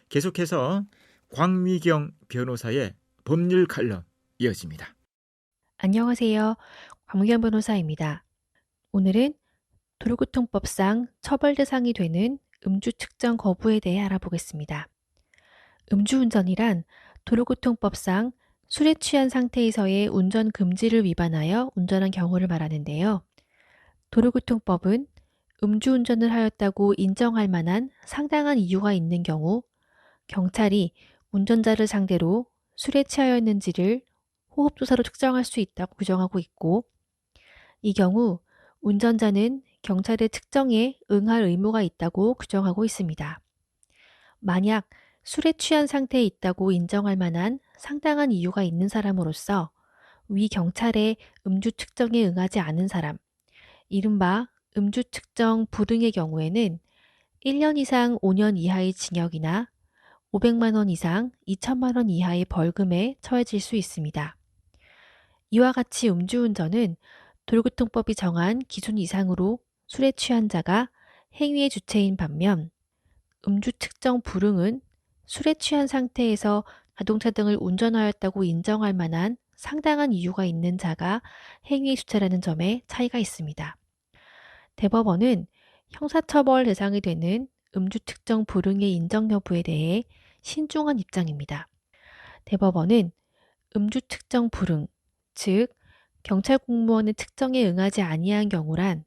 계속해서 광미경 변호사의 법률 칼럼 이어집니다. 안녕하세요. 광무경 변호사입니다. 오늘은 도로교통법상 처벌 대상이 되는 음주 측정 거부에 대해 알아보겠습니다. 음주운전이란 도로교통법상 술에 취한 상태에서의 운전 금지를 위반하여 운전한 경우를 말하는데요. 도로교통법은 음주운전을 하였다고 인정할 만한 상당한 이유가 있는 경우 경찰이 운전자를 상대로 술에 취하였는지를 호흡조사로 측정할 수 있다고 규정하고 있고, 이 경우 운전자는 경찰의 측정에 응할 의무가 있다고 규정하고 있습니다. 만약 술에 취한 상태에 있다고 인정할 만한 상당한 이유가 있는 사람으로서 위 경찰의 음주 측정에 응하지 않은 사람, 이른바 음주 측정 불응의 경우에는 1년 이상 5년 이하의 징역이나 500만 원 이상 2천만 원 이하의 벌금에 처해질 수 있습니다. 이와 같이 음주운전은 도로교통법이 정한 기준 이상으로 술에 취한 자가 행위의 주체인 반면 음주 측정 불응은 술에 취한 상태에서 자동차 등을 운전하였다고 인정할 만한 상당한 이유가 있는 자가 행위의 주체라는 점에 차이가 있습니다. 대법원은 형사처벌 대상이 되는 음주 측정 불응의 인정 여부에 대해 신중한 입장입니다. 대법원은 음주 측정 불응, 즉 경찰 공무원의 측정에 응하지 아니한 경우란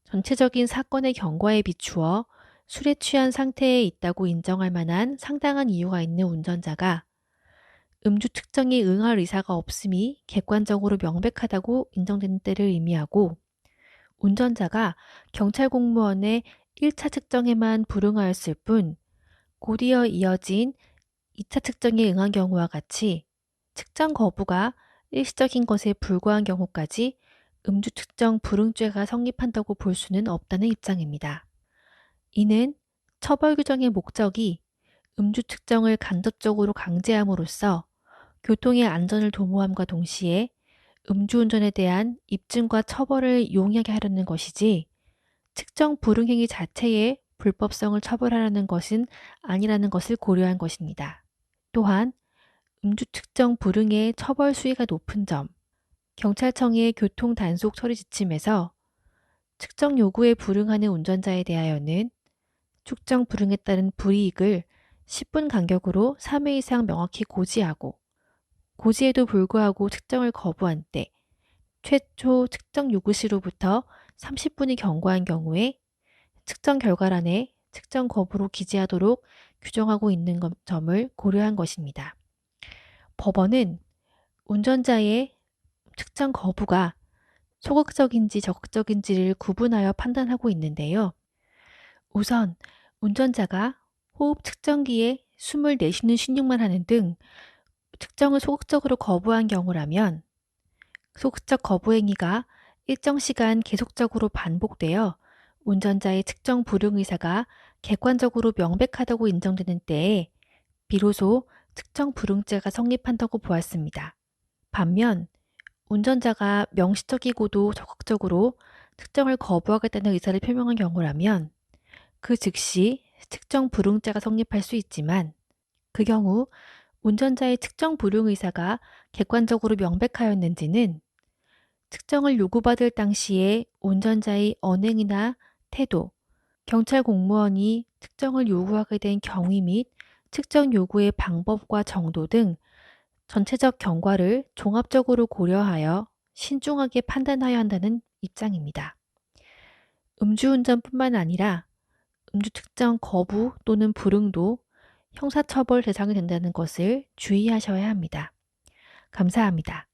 전체적인 사건의 경과에 비추어 술에 취한 상태에 있다고 인정할 만한 상당한 이유가 있는 운전자가 음주 측정에 응할 의사가 없음이 객관적으로 명백하다고 인정되는 때를 의미하고, 운전자가 경찰 공무원의 1차 측정에만 불응하였을 뿐 곧이어 이어진 2차 측정에 응한 경우와 같이 측정 거부가 일시적인 것에 불과한 경우까지 음주 측정 불응죄가 성립한다고 볼 수는 없다는 입장입니다. 이는 처벌 규정의 목적이 음주 측정을 간접적으로 강제함으로써 교통의 안전을 도모함과 동시에 음주운전에 대한 입증과 처벌을 용이하게 하려는 것이지 측정 불응행위 자체의 불법성을 처벌하려는 것은 아니라는 것을 고려한 것입니다. 또한 음주 측정 불응의 처벌 수위가 높은 점, 경찰청의 교통 단속 처리 지침에서 측정 요구에 불응하는 운전자에 대하여는 측정 불응에 따른 불이익을 10분 간격으로 3회 이상 명확히 고지하고, 고지에도 불구하고 측정을 거부한 때 최초 측정 요구 시로부터 30분이 경과한 경우에 측정 결과란에 측정 거부로 기재하도록 규정하고 있는 점을 고려한 것입니다. 법원은 운전자의 측정 거부가 소극적인지 적극적인지를 구분하여 판단하고 있는데요. 우선 운전자가 호흡 측정기에 숨을 내쉬는 신용만 하는 등 측정을 소극적으로 거부한 경우라면 소극적 거부 행위가 일정 시간 계속적으로 반복되어 운전자의 측정 불응 의사가 객관적으로 명백하다고 인정되는 때에 비로소 측정 불응죄가 성립한다고 보았습니다. 반면 운전자가 명시적이고도 적극적으로 측정을 거부하겠다는 의사를 표명한 경우라면 그 즉시 측정 불응죄가 성립할 수 있지만, 그 경우 운전자의 측정 불응 의사가 객관적으로 명백하였는지는 측정을 요구받을 당시에 운전자의 언행이나 태도, 경찰 공무원이 측정을 요구하게 된 경위 및 측정 요구의 방법과 정도 등 전체적 경과를 종합적으로 고려하여 신중하게 판단하여야 한다는 입장입니다. 음주운전뿐만 아니라 음주 측정 거부 또는 불응도 형사처벌 대상이 된다는 것을 주의하셔야 합니다. 감사합니다.